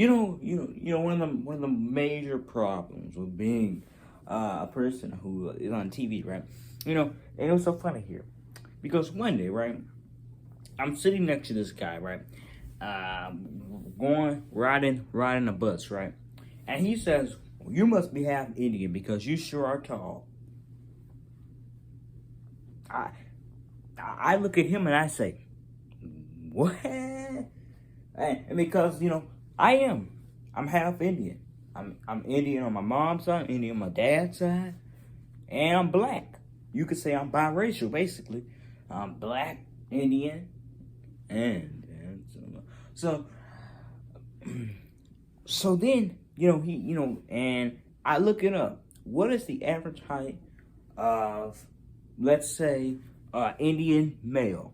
one of the major problems with being a person who is on TV, right? And it was so funny here because one day, right, I'm sitting next to this guy, right, riding a bus, right, and he says, well, "You must be half Indian because you sure are tall." I look at him and I say, "What?" And because I am. I'm half Indian. I'm Indian on my mom's side, Indian on my dad's side, and I'm black. You could say I'm biracial, basically. I'm black, Indian, and so so then and I look it up. What is the average height of, let's say, Indian male?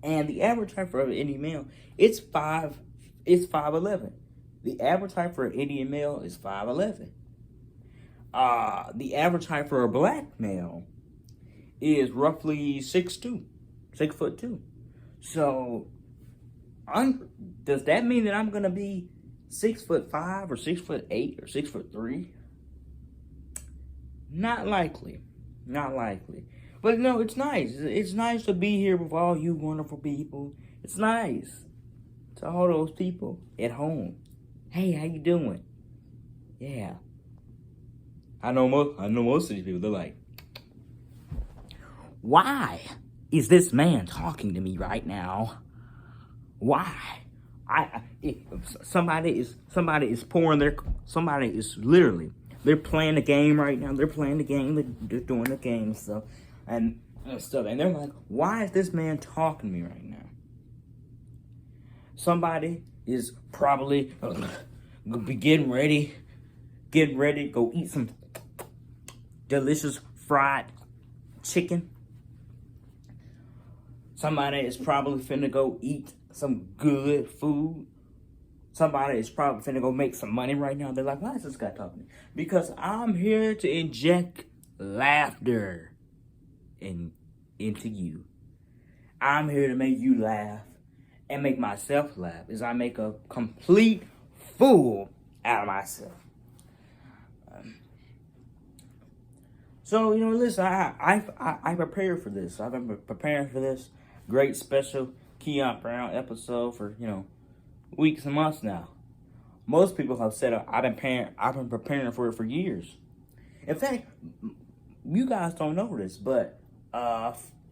And the average height for an Indian male, it's 5'11". The average height for an Indian male is 5'11". The average height for a black male is roughly 6'2", 6'2". So, does that mean that I'm gonna be 6'5" or 6'8" or 6'3"? Not likely. Not likely. But no, it's nice. It's nice to be here with all you wonderful people. It's nice to all those people at home. Hey, how you doing? Yeah. I know most of these people. They're like, why is this man talking to me right now? Why? Somebody is pouring their. Somebody is literally. They're playing the game right now. They're playing the game. They're doing the game stuff. And stuff, and they're like, why is this man talking to me right now? Somebody is probably be getting ready to go eat some delicious fried chicken. Somebody is probably finna go eat some good food. Somebody is probably finna go make some money right now. They're like, why is this guy talking to me? Because I'm here to inject laughter into you. I'm here to make you laugh and make myself laugh as I make a complete fool out of myself. So listen, I prepared for this. I've been preparing for this great special Keion Brown episode for weeks and months now. Most people have said I've been preparing for it for years. In fact, you guys don't know this, but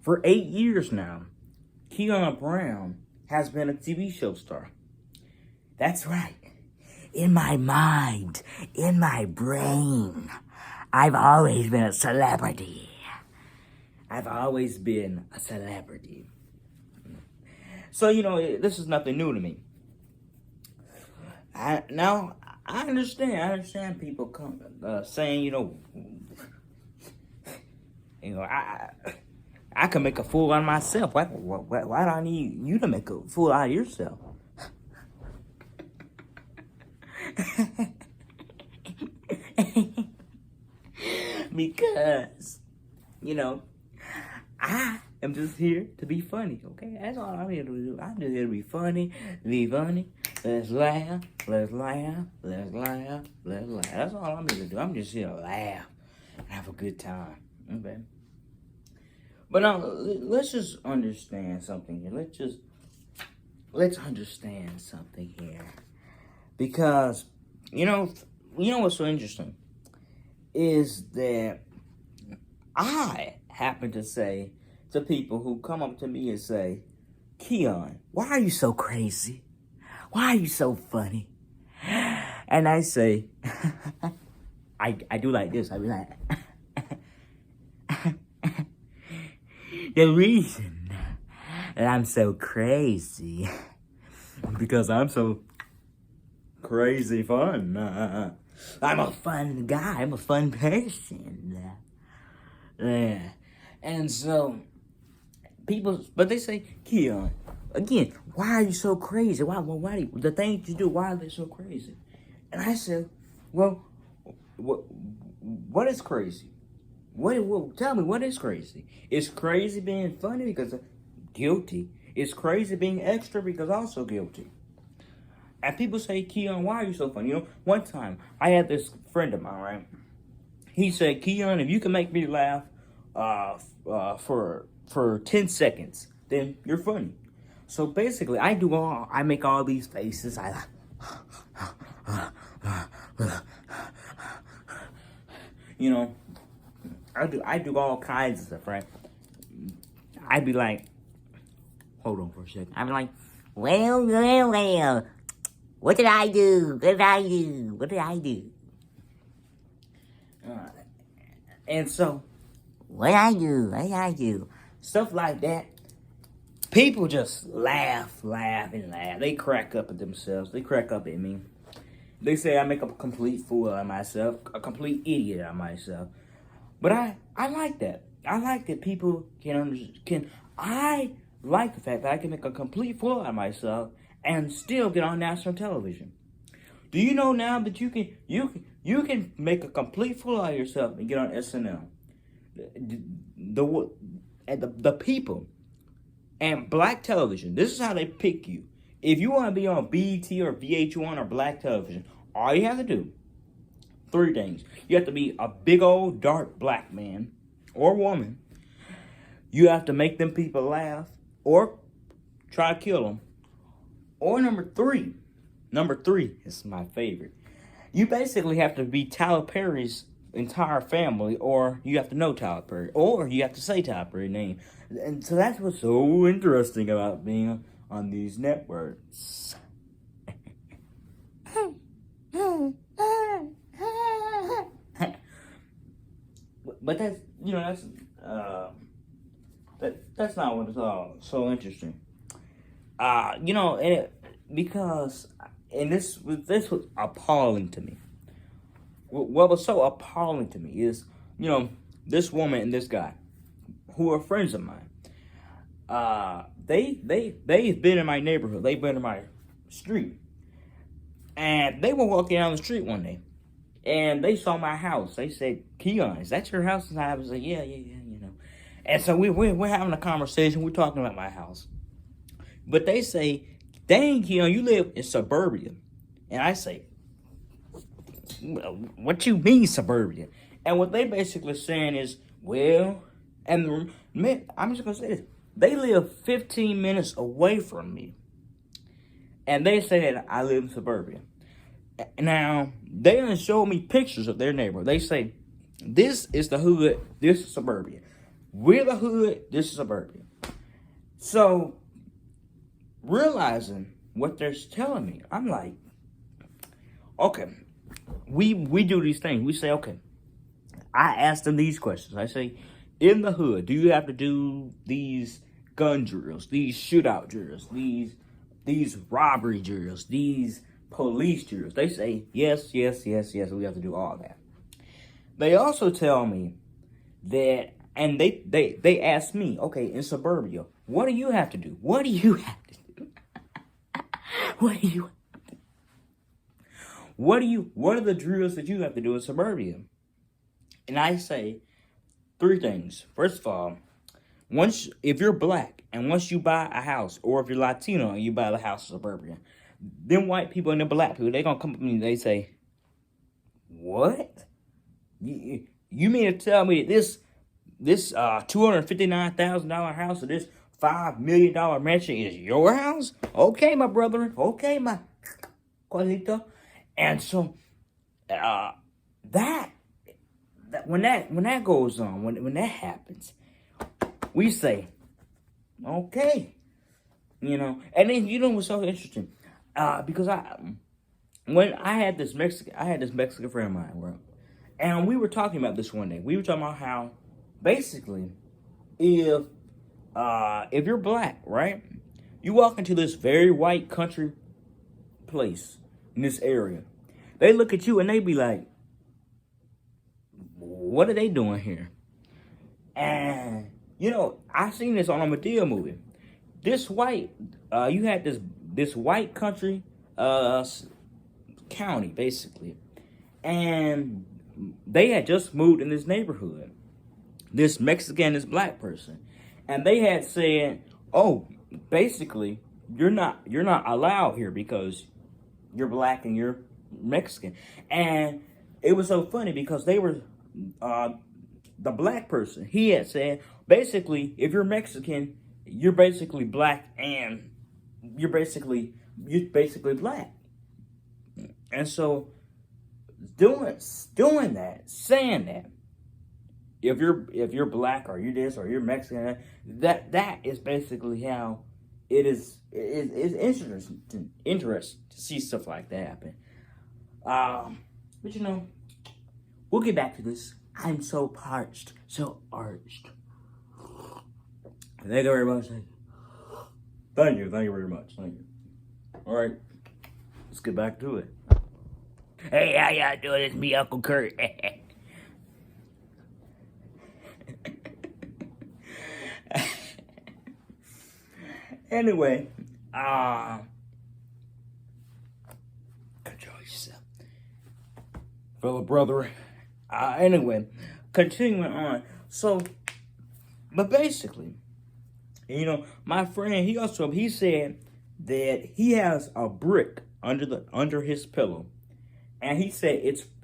for 8 years now, Keion Brown has been a TV show star. That's right. In my mind, in my brain, I've always been a celebrity. I've always been a celebrity. So, this is nothing new to me. I understand people saying, I can make a fool out of myself. Why do I need you to make a fool out of yourself? Because, I am just here to be funny, okay? That's all I'm here to do. I'm just here to be funny, Let's laugh, let's laugh, let's laugh, let's laugh. That's all I'm here to do. I'm just here to laugh and have a good time, okay? But now, let's just understand something here. Let's understand something here. Because, what's so interesting is that I happen to say to people who come up to me and say, Keion, why are you so crazy? Why are you so funny? And I say, I do like this. I be like, the reason that I'm so crazy because I'm so crazy fun. I'm a fun guy. I'm a fun person. Yeah. And so but they say, Keion, again, why are you so crazy? Why the things you do, why are they so crazy? And I said, well, what is crazy? Tell me, what is crazy? Is crazy being funny because guilty? Is crazy being extra because also guilty? And people say, Keion, why are you so funny? You know, one time I had this friend of mine, right? He said, Keion, if you can make me laugh for 10 seconds, then you're funny. So basically, I make all these faces. You know, I do all kinds of stuff, right? I'd be like, hold on for a second. I'd be like, well. What did I do? What did I do? What did I do? And so, what did I do? What did I do? Stuff like that. People just laugh. They crack up at themselves. They crack up at me. They say I make a complete fool out of myself, a complete idiot out of myself. But I like that. I like that people I like the fact that I can make a complete fool out of myself and still get on national television. Do you know now that you can make a complete fool out of yourself and get on SNL? The people and black television. This is how they pick you. If you want to be on BET or VH1 or black television, all you have to do, 3 things. You have to be a big old dark black man or woman. You have to make them people laugh or try to kill them. Or number three is my favorite. You basically have to be Tyler Perry's entire family, or you have to know Tyler Perry, or you have to say Tyler Perry's name. And so that's what's so interesting about being on these networks. But that's, you know, that's not what it's all so interesting. You know, because this was appalling to me. What was so appalling to me is, you know, this woman and this guy, who are friends of mine. They've been in my neighborhood. They've been in my street, and they were walking down the street one day, and they saw my house. They said, "Keion, is that your house?" And I was like, "Yeah, you know." And so we're having a conversation. We're talking about my house. But they say, "Dang, Keion, you live in suburbia." And I say, "What you mean suburbia?" And what they basically saying is, well, and I'm just going to say this. They live 15 minutes away from me. And they say that I live in suburbia. Now, they done show me pictures of their neighborhood. They say, this is the hood, this is suburbia. We're the hood, this is suburbia. So, realizing what they're telling me, I'm like, okay, we do these things. We say, okay, I ask them these questions. I say, in the hood, do you have to do these gun drills, these shootout drills, these robbery drills, these police drills? They say, yes, we have to do all that. They also tell me that, and they ask me, okay, in suburbia, what do you have to do? What do you have to do? What are the drills that you have to do in suburbia? And I say 3 things. First of all, if you're black and once you buy a house, or if you're Latino and you buy a house in suburbia, them white people and the black people, they gonna come up to me and they say, what? You mean to tell me that this $259,000 house or this $5 million mansion is your house? Okay, my brother. Okay, my Juanito. And so when that goes on, when that happens, we say, okay, you know. And then you know what's so interesting, because I had this Mexican friend of mine, right? And we were talking about this one day. We were talking about how basically if you're black, right, you walk into this very white country place in this area, they look at you and they be like, what are they doing here? And you know, I seen this on a Medea movie. This white, you had this white country county basically, and they had just moved in this neighborhood. This Mexican, this black person, and they had said, "Oh, basically, you're not allowed here because you're black and you're Mexican. And it was so funny because they were, the black person, he had said, basically, if you're Mexican, you're basically black and you're basically black. And so doing that, saying that, if you're black or you're this or you're Mexican, that is basically how it is. It's interesting to see stuff like that happen. But you know, we'll get back to this. I'm so parched, so arched. Thank you very much. Thank you very much. Thank you. All right, let's get back to it. Hey, how y'all doing? It's me, Uncle Kurt. Anyway, control yourself, fellow brother. Anyway, continuing on. So, but basically, you know, my friend, he said that he has a brick under his pillow, and he said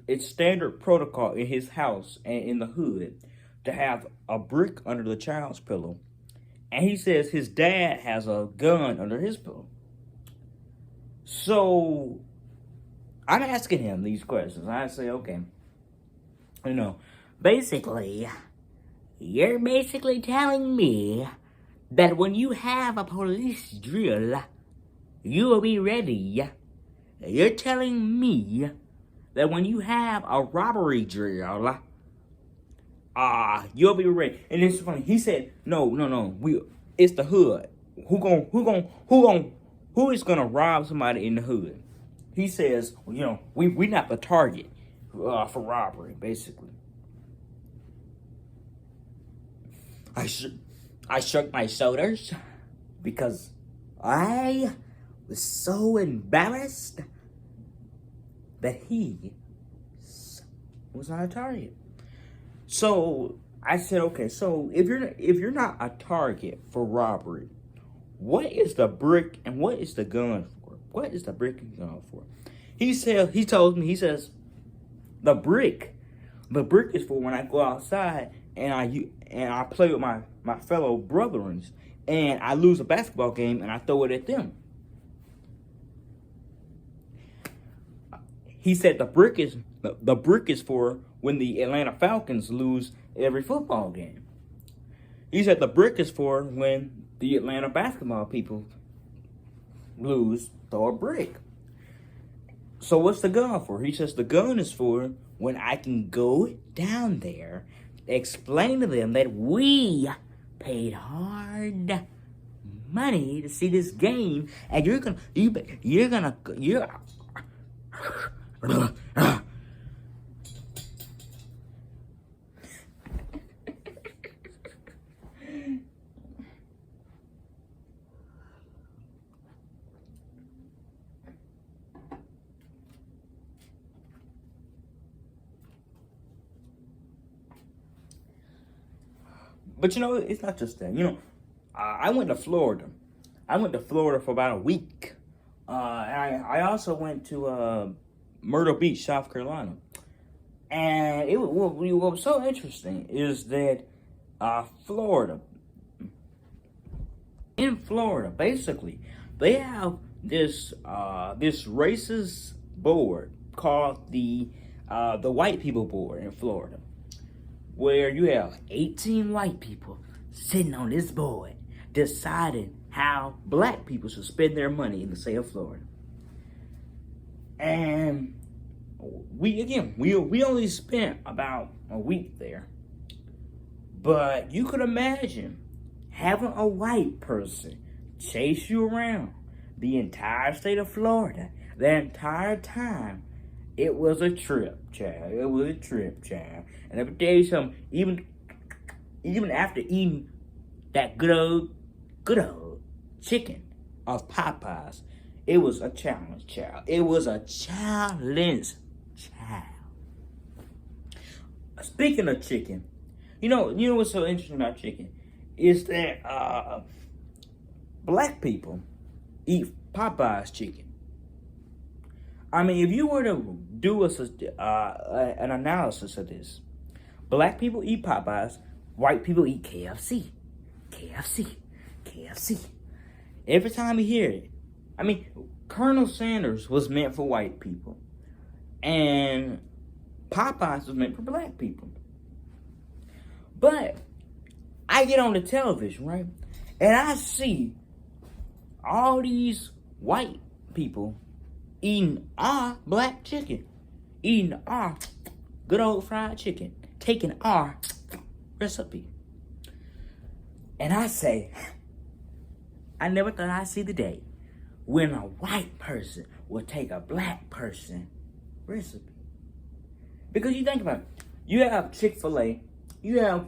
it's standard protocol in his house and in the hood to have a brick under the child's pillow. And he says his dad has a gun under his pillow. So I'm asking him these questions. I say, okay, you know, basically, you're basically telling me that when you have a police drill, you will be ready. You're telling me that when you have a robbery drill, you'll be ready. And it's funny. He said, no. It's the hood. Who is gonna rob somebody in the hood? He says, you know, we not the target for robbery, basically. I shook my shoulders because I was so embarrassed that he was not a target. So I said, okay, so if you're not a target for robbery, what is the brick and what is the gun for? What is the brick and gun for? He told me, the brick is for when I go outside and I play with my fellow brethren and I lose a basketball game and I throw it at them. He said the brick is for when the Atlanta Falcons lose every football game. He said the brick is for when the Atlanta basketball people lose, throw a brick. So what's the gun for? He says the gun is for when I can go down there, explain to them that we paid hard money to see this game, and you're But you know, it's not just that. You know, I went to Florida. I went to Florida for about a week. And I also went to Myrtle Beach, South Carolina. And what was so interesting is that in Florida, basically, they have this racist board called the White People Board in Florida, where you have 18 white people sitting on this board deciding how black people should spend their money in the state of Florida. And we only spent about a week there. But you could imagine having a white person chase you around the entire state of Florida the entire time. It was a trip, child. It was a trip, child. And let me tell you something, even after eating that good old chicken of Popeyes, it was a challenge, child. It was a challenge, child. Speaking of chicken, you know what's so interesting about chicken is that black people eat Popeyes chicken. I mean, if you were to do an analysis of this, black people eat Popeyes, white people eat KFC. KFC. KFC. Every time you hear it. I mean, Colonel Sanders was meant for white people. And Popeyes was meant for black people. But I get on the television, right? And I see all these white people eating our black chicken. Eating our good old fried chicken. Taking our recipe. And I say, I never thought I'd see the day when a white person would take a black person recipe. Because you think about it. You have Chick-fil-A. You have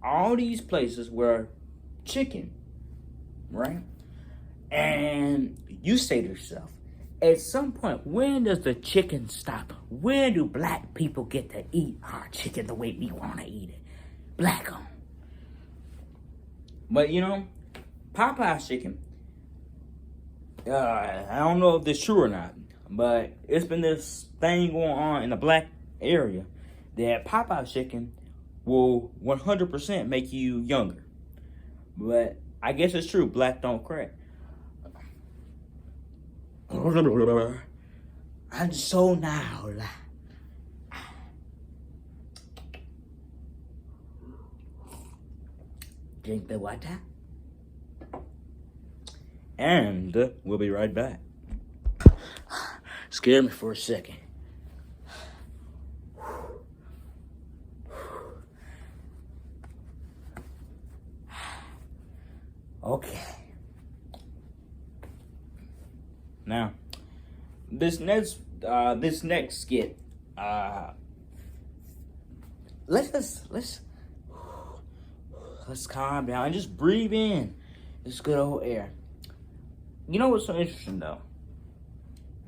all these places where chicken, right? And you say to yourself, at some point, when does the chicken stop? When do black people get to eat our chicken the way we want to eat it? Black on. But you know, Popeye's chicken, I don't know if this is true or not, but it's been this thing going on in the black area that Popeye's chicken will 100% make you younger. But I guess it's true, black don't crack. I'm so now. Drink the water. And we'll be right back. Scared me for a second. Okay. Now, this next skit, let's calm down and just breathe in this good old air. You know what's so interesting though?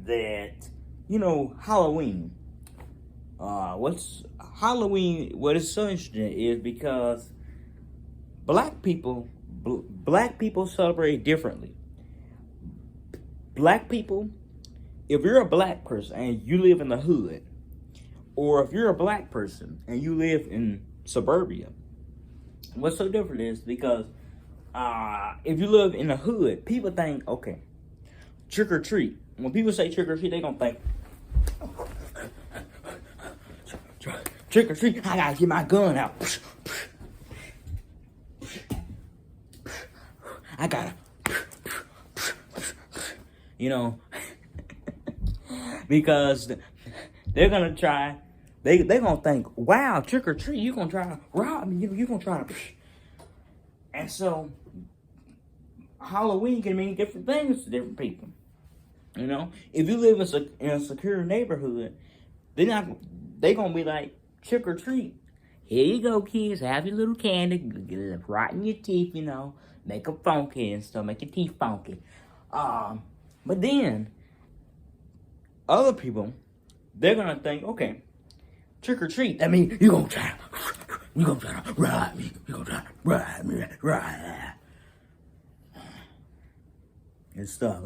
That, you know, Halloween. What is so interesting is because black people celebrate differently. Black people, if you're a black person and you live in the hood, or if you're a black person and you live in suburbia, what's so different is because if you live in the hood, people think, okay, trick or treat. When people say trick or treat, they gonna think, trick or treat, I gotta get my gun out. I gotta, you know, because they're gonna try, they're gonna think, wow, trick or treat, you gonna try to rob me, you gonna try to, and so Halloween can mean different things to different people. You know, if you live in a secure neighborhood, they gonna be like, trick or treat. Here you go, kids. Have your little candy. Get it right in your teeth, you know. Make them funky and stuff. Make your teeth funky. But then, other people, they're gonna think, okay, trick or treat. That means you gonna try to ride me. You gonna try to ride me. And stuff.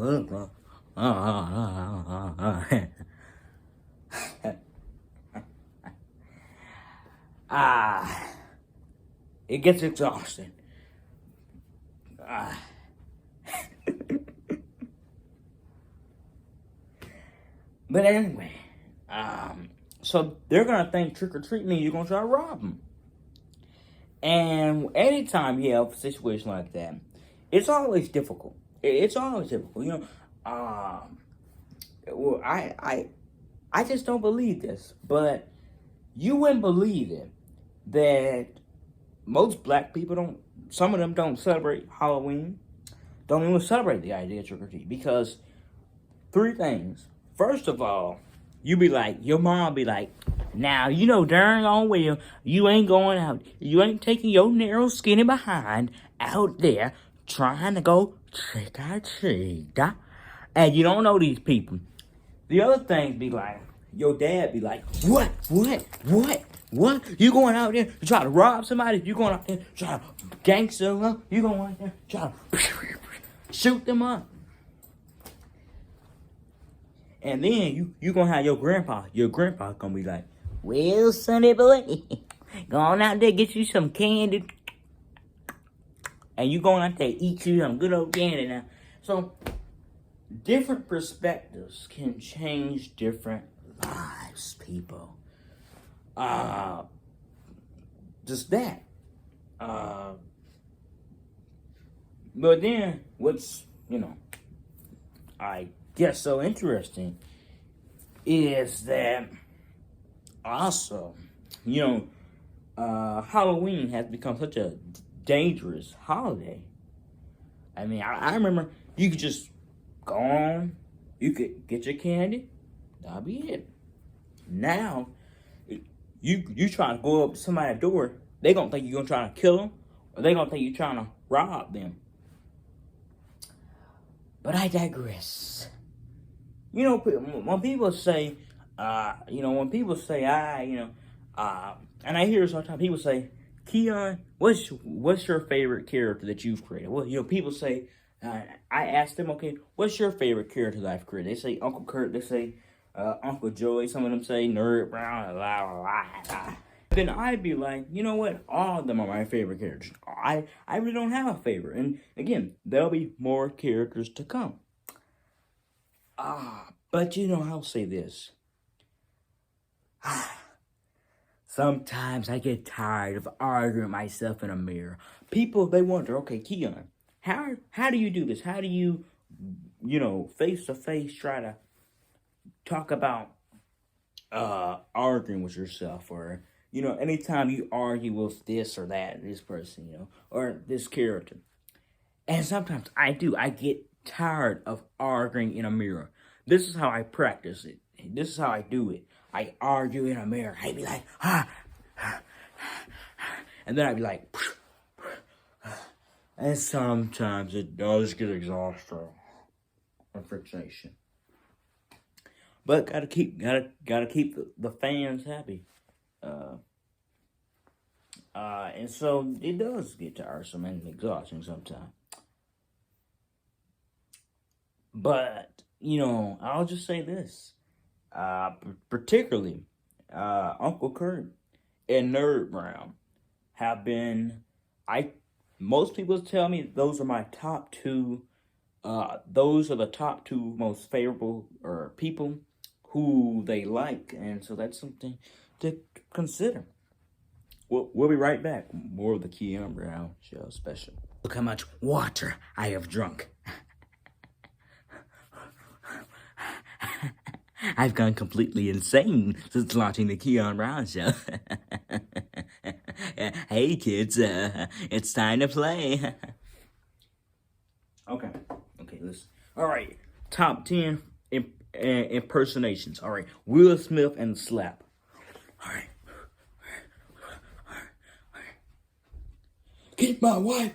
It gets exhausting. But anyway, so they're gonna think trick or treat means you're gonna try to rob them. And anytime you have a situation like that, it's always difficult. It's always difficult, you know. Well, I just don't believe this, but you wouldn't believe it that most black people some of them don't celebrate Halloween, don't even celebrate the idea of trick or treat, because three things. First of all, your mom be like, now, you know darn on well, you ain't going out, you ain't taking your narrow skinny behind out there trying to go trick or treat, and you don't know these people. The other thing be like, your dad be like, what? You going out there to try to rob somebody? You going out there to try to gangster them? You going out there to try to shoot them up? And then you gonna have your grandpa. Your grandpa gonna be like, well, sonny boy, go on out there, get you some candy. And you going out there, eat you some good old candy now. So, different perspectives can change different lives, people. Just that. But then, what's, I guess so interesting is that also, Halloween has become such a dangerous holiday. I mean, I remember you could just go on, you could get your candy, that'll be it. Now, you trying to go up to somebody's door, they gonna think you're gonna try to kill them, or they gonna think you're trying to rob them. But I digress. When people say, and I hear sometimes people say, Keion, what's your favorite character that you've created? Well, people say, I ask them, okay, what's your favorite character that I've created? They say Uncle Kurt, they say Uncle Joey, some of them say Nerd Brown, la la la. Then I'd be like, you know what? All of them are my favorite characters. I really don't have a favorite. And again, there'll be more characters to come. But I'll say this. Sometimes I get tired of arguing myself in a mirror. People, they wonder, okay, Keion, how do you do this? How do you, face to face try to talk about arguing with yourself, or anytime you argue with this or that, this person, or this character. And sometimes I do. I get tired of arguing in a mirror. This is how I practice it. This is how I do it. I argue in a mirror. I'd be like, and then I'd be like, and sometimes it does get exhausting and fixation. But gotta keep the fans happy. And so it does get tiresome and exhausting sometimes. But, I'll just say this. Particularly, Uncle Kurt and Nerd Brown have been, most people tell me those are my top two, those are the top two most favorable people who they like. And so that's something to consider. We'll be right back. More of the Keion Brown Show special. Look how much water I have drunk. I've gone completely insane since launching the Keion Brown Show. Hey kids, it's time to play. Okay, listen. All right, top 10 impersonations. All right, Will Smith and Slap. All right. Get my wife.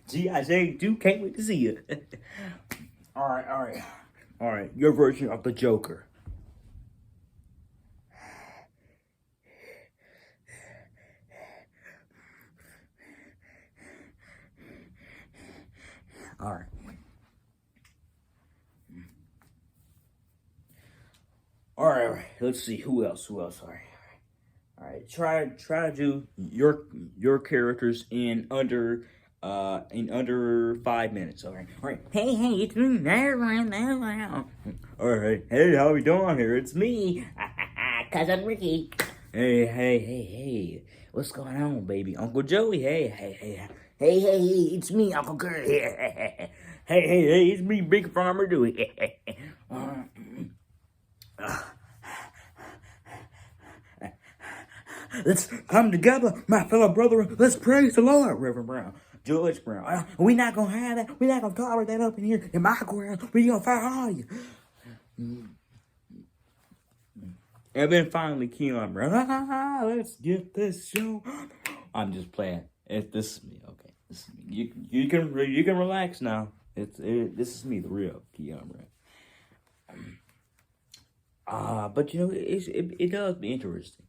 G.I.J. Dude, can't wait to see you. All right. Your version of the Joker. All right. All right. Let's see who else. All right. Try to do your characters in under 5 minutes. All right. Hey, it's me. All right. Hey, how we doing here? It's me, Cousin Ricky. Hey. What's going on, baby? Uncle Joey. Hey. It's me, Uncle Kurt. Hey, it's me, Big Farmer Dewey. Let's come together, my fellow brother. Let's praise the Lord, Reverend Brown. George Brown. We're not going to have that. We're not going to tolerate that up in here in my ground. We're going to fire all you. And then finally, Keion Brown. Let's get this show. I'm just playing. This is me. Okay. This is me. You can relax now. This is me, the real Keion Brown. But it does be interesting.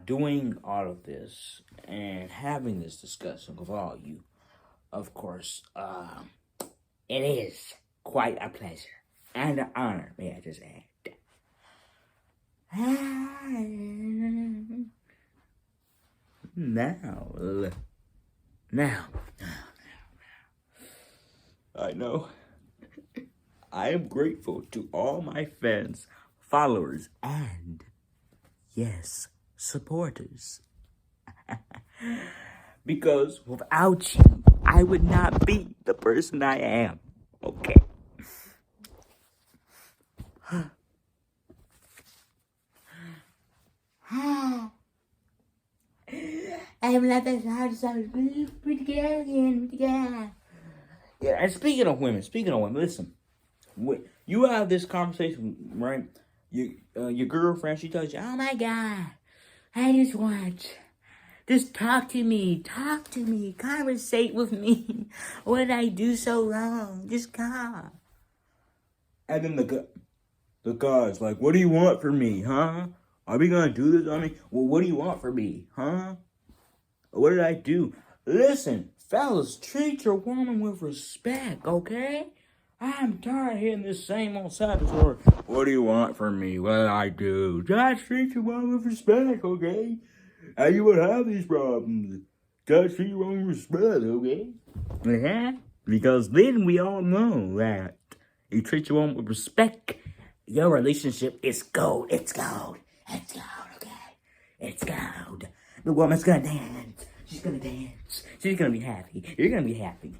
Doing all of this and having this discussion with all you of course, it is quite a pleasure and an honor, may I just add. Now, I know I am grateful to all my fans, followers, and yes, supporters. Because without you, I would not be the person I am. Okay. I'm not that hard, so pretty good again, pretty good. Yeah, and speaking of women, listen. You have this conversation, right? Your girlfriend, she tells you, "Oh my God, I just talk to me, conversate with me. What did I do so wrong? Just come." And then the guy's like, "What do you want from me, huh? Are we gonna do this on me? Well, what do you want from me, huh? What did I do?" Listen, fellas, treat your woman with respect, okay? I'm tired of hearing this same old sad story. What do you want from me? What did I do? Just treat your woman with respect, okay? And you won't have these problems. Just treat your woman with respect, okay? Yeah? Because then we all know that you treat your woman with respect, your relationship is gold. It's gold. It's gold, okay? It's gold. The woman's gonna dance. She's gonna dance. She's gonna be happy. You're gonna be happy.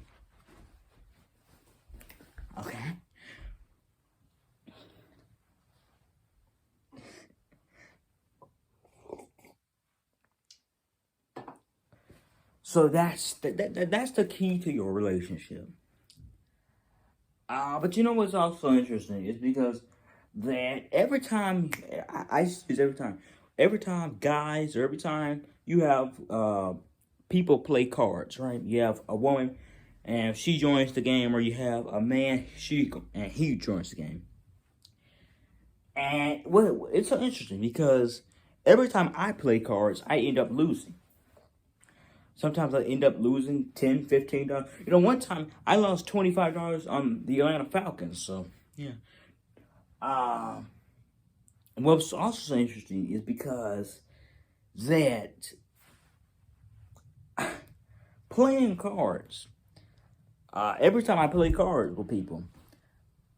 Okay? So that's the key to your relationship. But you know what's also interesting is because that every time I is every time guys or every time you have people play cards, right? You have a woman and she joins the game, or you have a man he joins the game. And it's so interesting because every time I play cards, I end up losing. Sometimes I end up losing $10, $15. You know, one time I lost $25 on the Atlanta Falcons. So yeah. What's also so interesting is because that playing cards. Every time I play cards with people,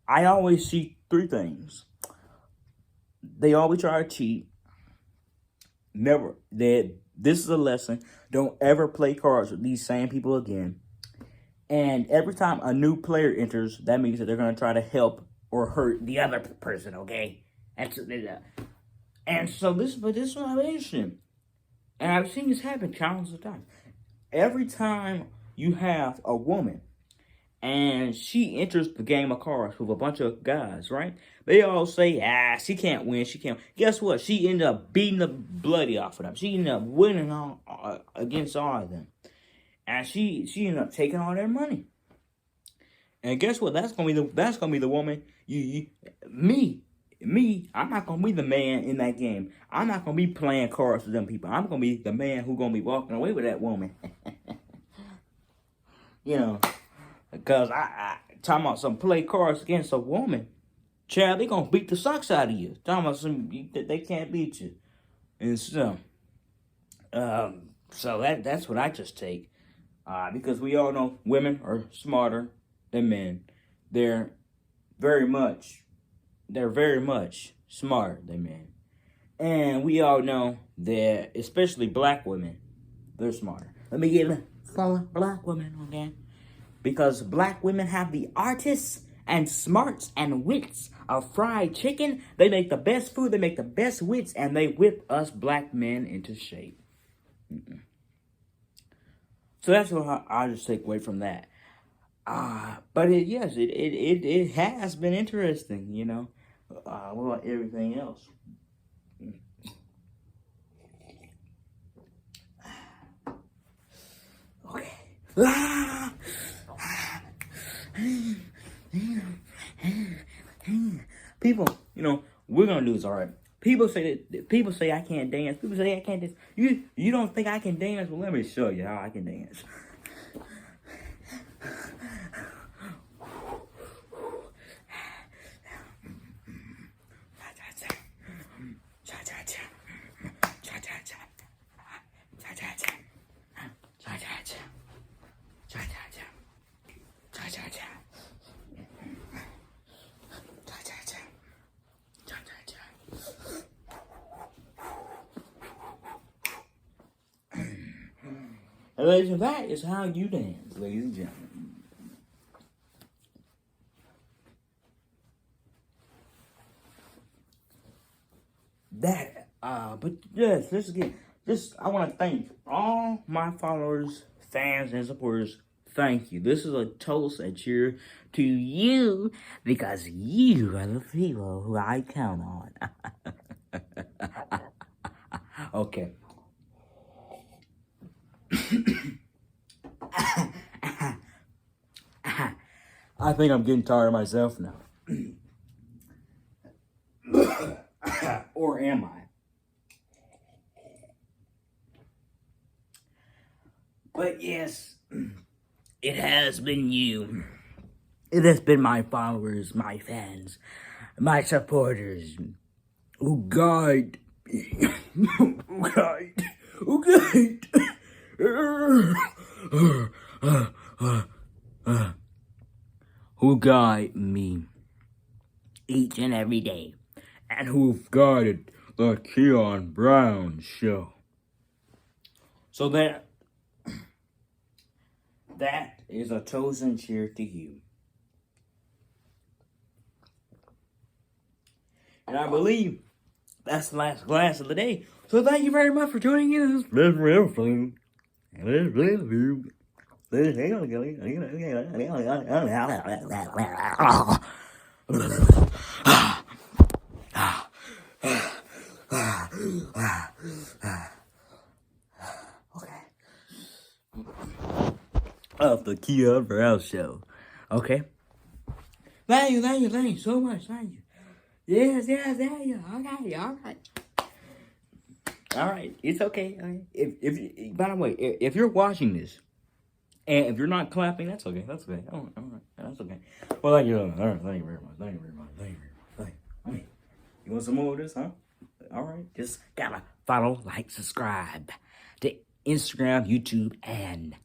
I always see three things. They always try to cheat. Never. This is a lesson. Don't ever play cards with these same people again. And every time a new player enters, that means that they're going to try to help or hurt the other person, okay? And so this is what I'm interested. And I've seen this happen countless of times. Every time you have a woman and she enters the game of cards with a bunch of guys, right? They all say, she can't win, she can't. Guess what? She ended up beating the bloody off of them. She ended up winning against all of them. And she ended up taking all their money. And guess what? That's gonna be the woman. Me. I'm not gonna be the man in that game. I'm not gonna be playing cards with them people. I'm gonna be the man who's gonna be walking away with that woman. You know, because I talking about some play cards against a woman. Child, they gonna beat the socks out of you. Talking about they can't beat you. And so that's what I just take. Because we all know women are smarter than men. They're very much smarter than men. And we all know that, especially black women, they're smarter. Let me give it for black women, okay? Because black women have the artists and smarts and wits of fried chicken. They make the best food, they make the best wits, and they whip us black men into shape. So that's what I just take away from that. But it has been interesting, you know. What about everything else? Okay. People, you know, we're gonna do this, all right. People say I can't dance. People say I can't dance. You don't think I can dance? Well, let me show you how I can dance. cha cha. Cha cha cha. Cha cha cha. Ladies and that is how you dance, ladies and gentlemen. But yes, let's get this. I want to thank all my followers, fans, and supporters. Thank you. This is a toast and cheer to you because you are the people who I count on. Okay. I think I'm getting tired of myself now. Or am I? But yes, it has been you. It has been my followers, my fans, my supporters who guide me. Who guide. Who guide. Who guide me each and every day. And who've guided the Keion Brown show. So that is a toast and cheer to you. And I believe that's the last glass of the day. So thank you very much for tuning in to this everything. Of the Keion Brown show. Okay. Thank you so much. Thank you. Yes. Okay. All right. It's okay. If by the way, if you're watching this and if you're not clapping, that's okay. That's okay. All right. That's okay. Well, thank you. All right. Thank you very much. Thank you. You want some more of this, huh? All right. Just gotta follow, like, subscribe to Instagram, YouTube, and